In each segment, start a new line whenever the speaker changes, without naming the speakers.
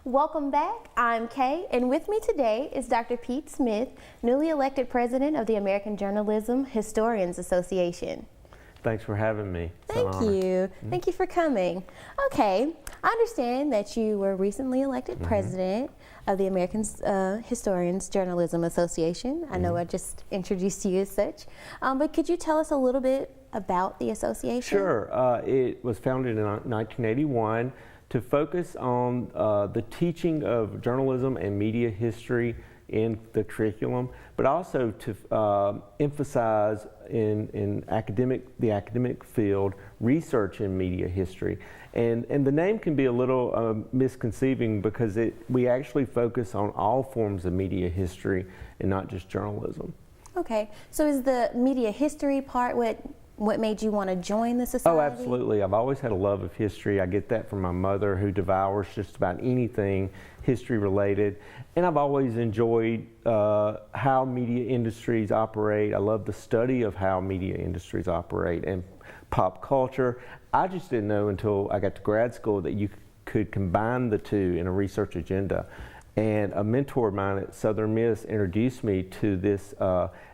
Welcome back. I'm Kay, and with me today is Dr. Pete Smith, newly elected president of the American Journalism Historians Association.
Thanks for having me.
Thank you. Thank you for coming. Okay, I understand that you were recently elected president of the American Historians Journalism Association. I know I just introduced you as such, but could you tell us a little bit about the association?
Sure. It was founded in 1981 to focus on the teaching of journalism and media history in the curriculum, but also to emphasize in the academic field research in media history. And the name can be a little misconceiving because we actually focus on all forms of media history and not just journalism.
Okay, so is the media history part what made you want to join the society?
Oh, absolutely. I've always had a love of history. I get that from my mother, who devours just about anything history related. And I've always enjoyed how media industries operate. I love the study of how media industries operate and pop culture. I just didn't know until I got to grad school that you could combine the two in a research agenda. And a mentor of mine at Southern Miss introduced me to this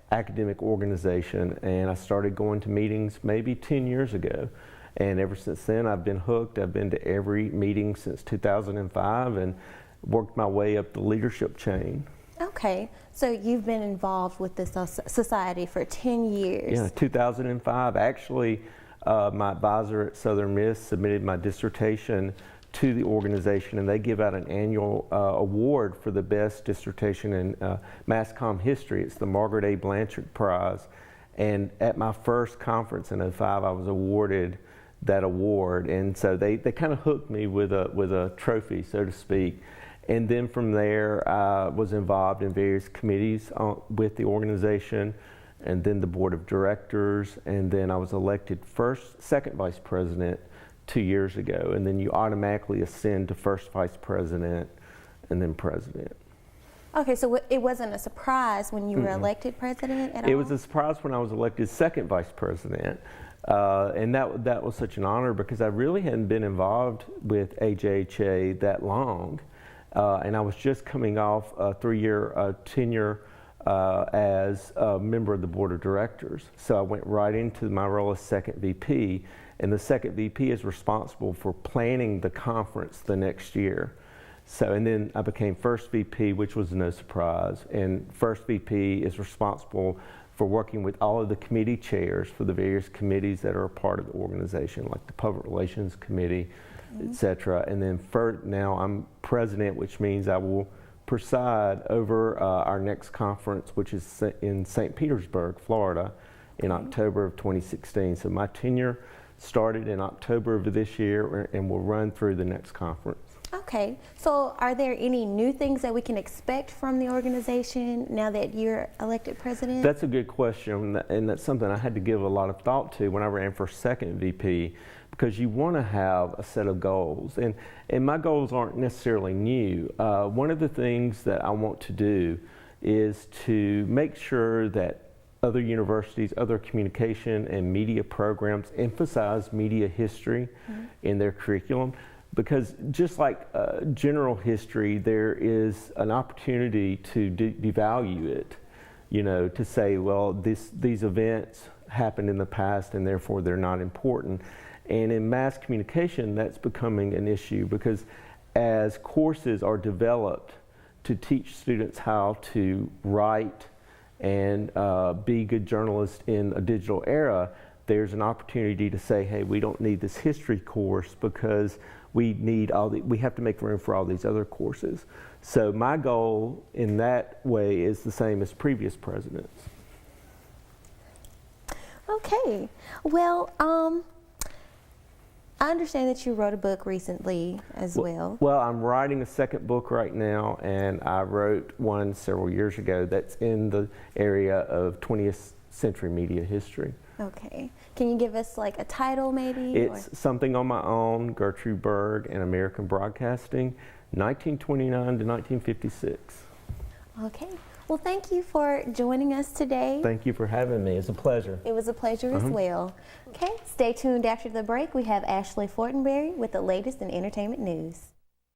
academic organization, and I started going to meetings maybe 10 years ago. And ever since then, I've been hooked. I've been to every meeting since 2005 and worked my way up the leadership chain.
Okay, so you've been involved with this society for 10 years.
Yeah, 2005. Actually, my advisor at Southern Miss submitted my dissertation to the organization, and they give out an annual award for the best dissertation in mass comm history. It's the Margaret A. Blanchard Prize. And at my first conference in '05, I was awarded that award. And so they kind of hooked me with a trophy, so to speak. And then from there, I was involved in various committees with the organization, and then the board of directors, and then I was elected second vice president 2 years ago, and then you automatically ascend to first vice president and then president.
Okay, so it wasn't a surprise when you were elected president at all?
It was a surprise when I was elected second vice president, and that was such an honor because I really hadn't been involved with AJHA that long, and I was just coming off a 3-year tenure as a member of the board of directors. So I went right into my role as second VP, and the second VP is responsible for planning the conference the next year. So, and then I became first VP, which was no surprise, and first VP is responsible for working with all of the committee chairs for the various committees that are a part of the organization, like the Public Relations Committee, etc. And then now I'm president, which means I will preside over our next conference, which is in St. Petersburg, Florida, in October of 2016. So my tenure started in October of this year and will run through the next conference.
Okay, so are there any new things that we can expect from the organization now that you're elected president?
That's a good question, and that's something I had to give a lot of thought to when I ran for second VP, because you want to have a set of goals, and my goals aren't necessarily new. One of the things that I want to do is to make sure that other universities, other communication and media programs emphasize media history in their curriculum, because just like general history, there is an opportunity to devalue it, you know, to say, well, these events happened in the past and therefore they're not important. And in mass communication, that's becoming an issue, because as courses are developed to teach students how to write and be good journalists in a digital era, there's an opportunity to say, hey, we don't need this history course because we have to make room for all these other courses. So my goal in that way is the same as previous presidents.
Okay, well, I understand that you wrote a book recently as well.
Well, I'm writing a second book right now, and I wrote one several years ago that's in the area of 20th century media history.
Okay. Can you give us like a title maybe?
It's Something on My Own, Gertrude Berg and American Broadcasting, 1929 to 1956.
Okay. Well, thank you for joining us today.
Thank you for having me. It's a pleasure.
It was a pleasure as well. Okay, stay tuned after the break. We have Ashley Fortenberry with the latest in entertainment news.